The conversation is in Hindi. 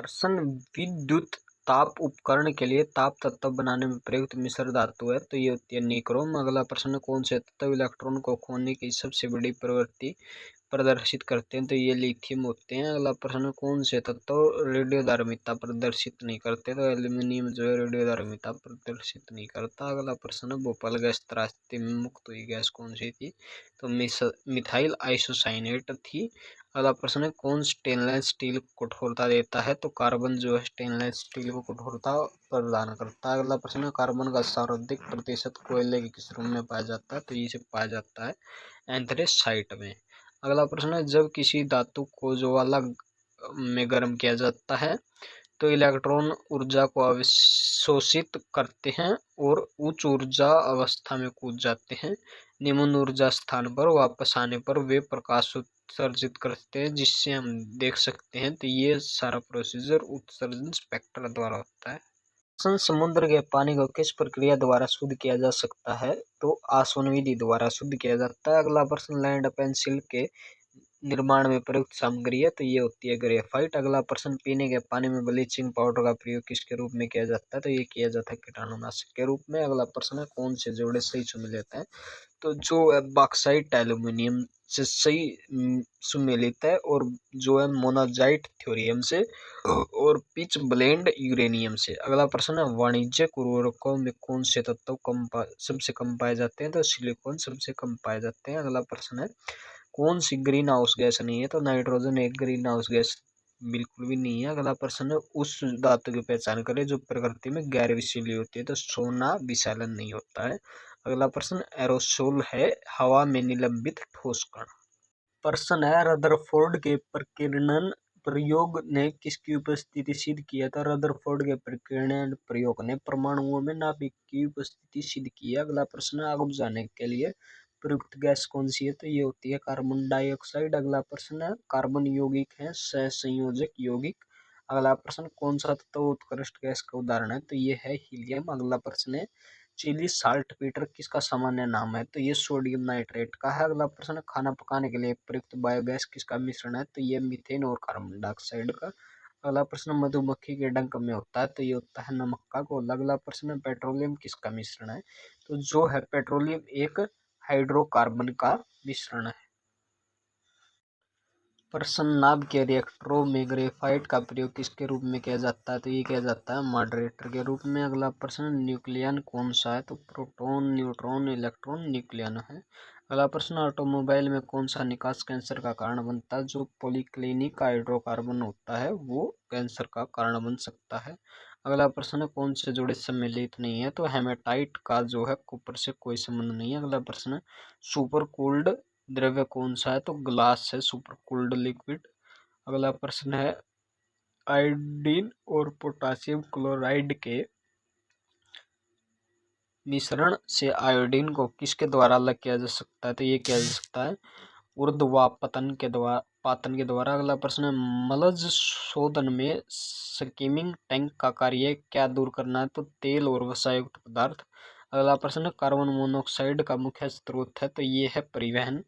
प्रश्न विद्युत ताप उपकरण के लिए ताप तत्व बनाने में प्रयुक्त मिश्र धातु है, तो ये होती है निक्रोम। अगला प्रश्न, कौन से तत्व इलेक्ट्रॉन को खोने की सबसे बड़ी प्रवृत्ति प्रदर्शित करते हैं, तो ये लिथियम होते हैं। अगला प्रश्न, कौन से तत्व रेडियोधर्मिता प्रदर्शित नहीं करते, तो एल्यूमिनियम जो है रेडियोधर्मिता प्रदर्शित नहीं करता। अगला प्रश्न, भोपाल गैस त्रासदी में मुक्त हुई गैस कौन सी थी, तो मिथाइल आइसोसाइनेट थी। अगला प्रश्न है, कौन स्टेनलेस स्टील को कठोरता देता है, तो कार्बन जो है स्टेनलेस स्टील को कठोरता प्रदान करता है। अगला प्रश्न है, कार्बन का सर्वाधिक प्रतिशत कोयले के किस रूप में पाया जाता है, तो इसे पाया जाता है एंथ्रेसाइट में। अगला प्रश्न है, जब किसी धातु को ज्वाला में गर्म किया जाता है तो इलेक्ट्रॉन ऊर्जा को अवशोषित करते हैं और उच्च ऊर्जा अवस्था में कूद जाते हैं। निम्न ऊर्जा स्थान पर वापस आने पर वे प्रकाश उत्सर्जित करते हैं, जिससे हम देख सकते हैं। तो ये सारा प्रोसीजर उत्सर्जन स्पेक्ट्रा द्वारा होता है। समुद्र के पानी को किस प्रक्रिया द्वारा शुद्ध किया जा सकता है, तो आसवन विधि द्वारा शुद्ध किया जाता है। अगला प्रश्न, लैंड पेंसिल के निर्माण में प्रयुक्त सामग्री है, तो ये होती है ग्रेफाइट। अगला प्रश्न, पीने के पानी में ब्लीचिंग पाउडर का प्रयोग किसके रूप में किया जाता है, तो ये किया जाता है कीटाणुनाशक के रूप में। अगला प्रश्न है, कौन से जोड़े सही सुमेलित है, तो जो है बॉक्साइट एल्यूमिनियम से सही सुमेलित है, और जो है मोनाजाइट थ्योरियम से, और पिच ब्लेंड यूरेनियम से। अगला प्रश्न है, वाणिज्यिक उर्वरकों में कौन से तत्व सबसे कम पाए जाते हैं, तो सिलिकॉन सबसे कम पाए जाते हैं। अगला प्रश्न है, कौन सी ग्रीन हाउस गैस नहीं है, तो नाइट्रोजन एक ग्रीन हाउस गैस बिल्कुल भी नहीं है। अगला प्रश्न है, उस धातु की पहचान करें जो प्रकृति में गैर विषैली होती है, तो सोना विषैलन नहीं होता है। अगला प्रश्न, एरोसोल है हवा में निलंबित ठोस कण। प्रश्न है, रदरफोर्ड के प्रकीर्णन प्रयोग ने किसकी उपस्थिति सिद्ध किया था, रदरफोर्ड के प्रकीर्णन प्रयोग ने परमाणुओं में नाभिक की उपस्थिति सिद्ध की है। अगला प्रश्न, आग बुझाने के लिए प्रयुक्त गैस कौन सी है, तो ये होती है कार्बन डाइऑक्साइड। अगला प्रश्न है, कार्बन यौगिक है सहसंयोजक यौगिक। अगला प्रश्न, कौन सा तत्व उत्कृष्ट गैस का उदाहरण है, तो ये है हीलियम। अगला प्रश्न है, चिली साल्ट पीटर किसका सामान्य नाम है, तो ये सोडियम नाइट्रेट का है। अगला प्रश्न, खाना पकाने के लिए प्रयुक्त बायोगैस किसका मिश्रण है, तो ये मीथेन और कार्बन डाइऑक्साइड का। अगला प्रश्न, मधुमक्खी के डंक में होता है, तो ये होता है नमक का घोल। अगला प्रश्न, पेट्रोलियम किसका मिश्रण है, तो जो है पेट्रोलियम एक हाइड्रोकार्बन का मिश्रण है। प्रश्न, नाभ के रिएक्टरों में ग्रेफाइट का प्रयोग किसके रूप में किया जाता है, तो ये किया जाता है मॉडरेटर के रूप में। अगला प्रश्न, न्यूक्लियन कौन सा है, तो प्रोटॉन न्यूट्रॉन इलेक्ट्रॉन न्यूक्लियन है। अगला प्रश्न, ऑटोमोबाइल में कौन सा निकास कैंसर का कारण बनता है, जो पॉलीक्लिनिक हाइड्रोकार्बन होता है वो कैंसर का कारण बन सकता है। अगला प्रश्न, कौन से जोड़े सम्मिलित नहीं है, तो हेमेटाइट का जो है कॉपर से कोई संबंध नहीं है। अगला प्रश्न, सुपर कूल्ड द्रव्य कौन सा है, तो ग्लास है सुपर कूल्ड लिक्विड। अगला प्रश्न है, आयोडीन और पोटासियम क्लोराइड के मिश्रण से आयोडीन को किसके द्वारा अलग किया जा सकता है, तो ये किया जा सकता है ऊर्ध्वापतन के द्वारा। अगला प्रश्न है, मलज शोधन में स्किमिंग टैंक का कार्य क्या दूर करना है, तो तेल और वसायुक्त पदार्थ। अगला प्रश्न, कार्बन मोनोऑक्साइड का मुख्य स्रोत है, तो ये है परिवहन।